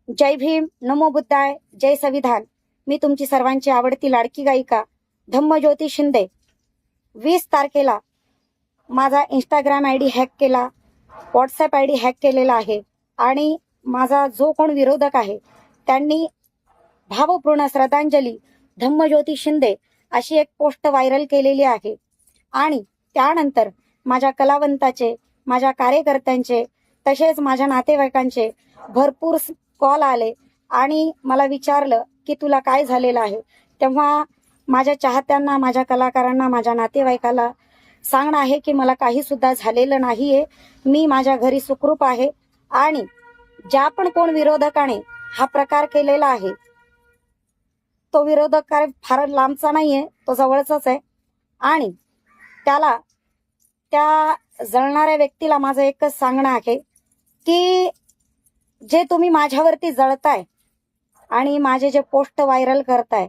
जय भीम, नमो बुद्धाय, जय संविधान. मी तुमची सर्वांची आवडती लाडकी गायिका धम्मज्योती शिंदे. 20 तारखेला माझा इंस्टाग्राम आयडी हॅक केला, व्हॉट्सअप आयडी हॅक केलेला आहे आणि माझा जो कोण विरोधक आहे त्यांनी भावपूर्ण श्रद्धांजली धम्मज्योती शिंदे अशी एक पोस्ट व्हायरल केलेली आहे. आणि त्यानंतर माझ्या कलावंताचे, माझ्या कार्यकर्त्यांचे तसेच माझ्या नातेवाईकांचे भरपूर कॉल आले आणि मला विचारलं की तुला काय झालेलं आहे. तेव्हा माझ्या चाहत्यांना, माझ्या कलाकारांना, माझ्या नातेवाईकाला सांगणं आहे की मला काही सुद्धा झालेलं नाहीये. मी माझ्या घरी सुखरूप आहे. आणि ज्या पण कोण विरोधकाने हा प्रकार केलेला आहे तो विरोधक काय फार लांबचा नाहीये, तो जवळचाच आहे. आणि त्याला, त्या जळणाऱ्या व्यक्तीला माझं एकच सांगणं आहे की जे तुम्ही माझ्यावरती जळताय आणि माझे जे पोस्ट व्हायरल करताय,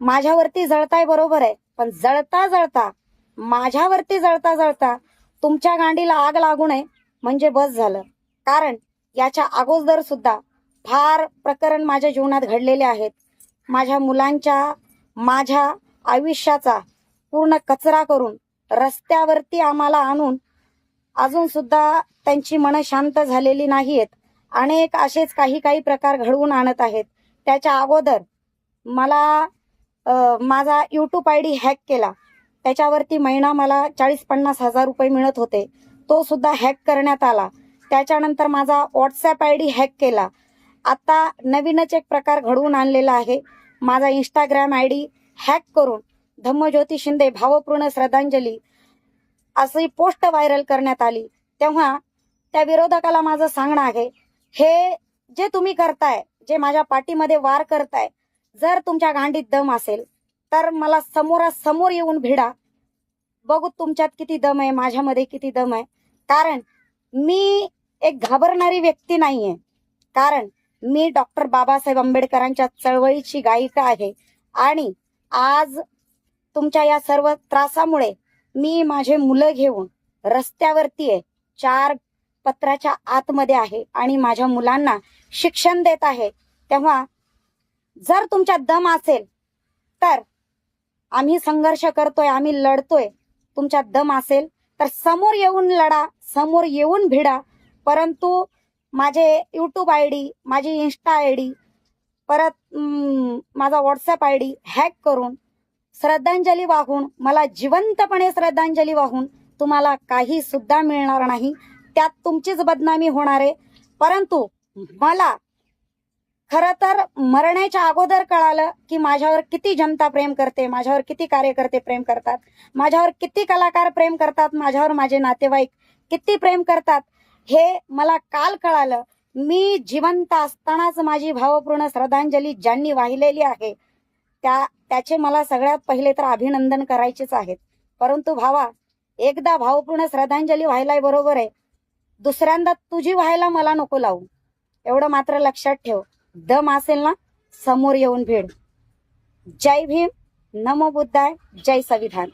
माझ्यावरती जळताय बरोबर आहे, पण जळता जळता, माझ्यावरती जळता जळता तुमच्या गांडीला आग लागू नये म्हणजे बस झालं. कारण याच्या अगोदर सुद्धा फार प्रकरण माझ्या जीवनात घडलेले आहेत. माझ्या मुलांच्या, माझ्या आयुष्याचा पूर्ण कचरा करून रस्त्यावरती आम्हाला आणून अजून सुद्धा त्यांची मनं शांत झालेली नाहीयेत. अनेक असेच काही प्रकार घडवून आणत आहेत. त्याच्या अगोदर मला माझा यूट्यूब आयडी हॅक केला. त्याच्यावरती महिना मला 40-50 हजार रुपये मिळत होते, तो सुद्धा हॅक करण्यात आला. त्याच्यानंतर माझा व्हॉट्सअप आयडी हॅक केला. आता नवीनच एक प्रकार घडवून आणलेला आहे. माझा इंस्टाग्राम आयडी हॅक करून धम्मज्योती शिंदे भावपूर्ण श्रद्धांजली अशी पोस्ट व्हायरल करण्यात आली. तेव्हा त्या विरोधकाला माझं सांगणं आहे, हे जे तुम्ही करताय, जे माझ्या पाठीमध्ये वार करताय, जर तुमच्या गांडीत दम असेल तर मला समोरासमोर येऊन भिडा, बघू तुमच्यात किती दम आहे, माझ्यामध्ये किती दम आहे. कारण मी एक घाबरणारी व्यक्ती नाहीये. कारण मी डॉक्टर बाबासाहेब आंबेडकरांच्या चळवळीची गायिका आहे. आणि आज तुमच्या या सर्व त्रासामुळे मी माझे मुलं घेऊन रस्त्यावरती आहे, 4 पत्राच्या आतमध्ये आहे आणि माझ्या मुलांना शिक्षण देत आहे. तेव्हा जर तुमच्यात दम असेल तर आम्ही संघर्ष करतोय, आम्ही लढतोय. तुमच्यात दम असेल तर समोर येऊन लढा, समोर येऊन भिडा. परंतु माझे यूट्यूब आयडी, माझी इंस्टा आयडी, परत माझा व्हॉट्सअप आयडी हॅक करून श्रद्धांजली वाहून, मला जिवंतपणे श्रद्धांजली वाहून तुम्हाला काही सुद्धा मिळणार नाही. त्यात तुमचीच बदनामी होणार आहे. परंतु मला खरं तर मरण्याच्या अगोदर कळालं की माझ्यावर किती जनता प्रेम करते, माझ्यावर किती कार्यकर्ते प्रेम करतात, माझ्यावर किती कलाकार प्रेम करतात, माझ्यावर माझे नातेवाईक किती प्रेम करतात, हे मला काल कळालं. मी जिवंत असतानाच माझी भावपूर्ण श्रद्धांजली ज्यांनी वाहिलेली आहे त्याचे मला सगळ्यात पहिले तर अभिनंदन करायचेच आहेत. परंतु भावा, एकदा भावपूर्ण श्रद्धांजली व्हायलाय बरोबर आहे, दुसऱ्यांदा तुझी व्हायला मला नको लावू. एवढं मात्र लक्षात ठेव. दम असेल ना, समोर येऊन भिड. जय भीम, नमो बुद्धाय, जय संविधान.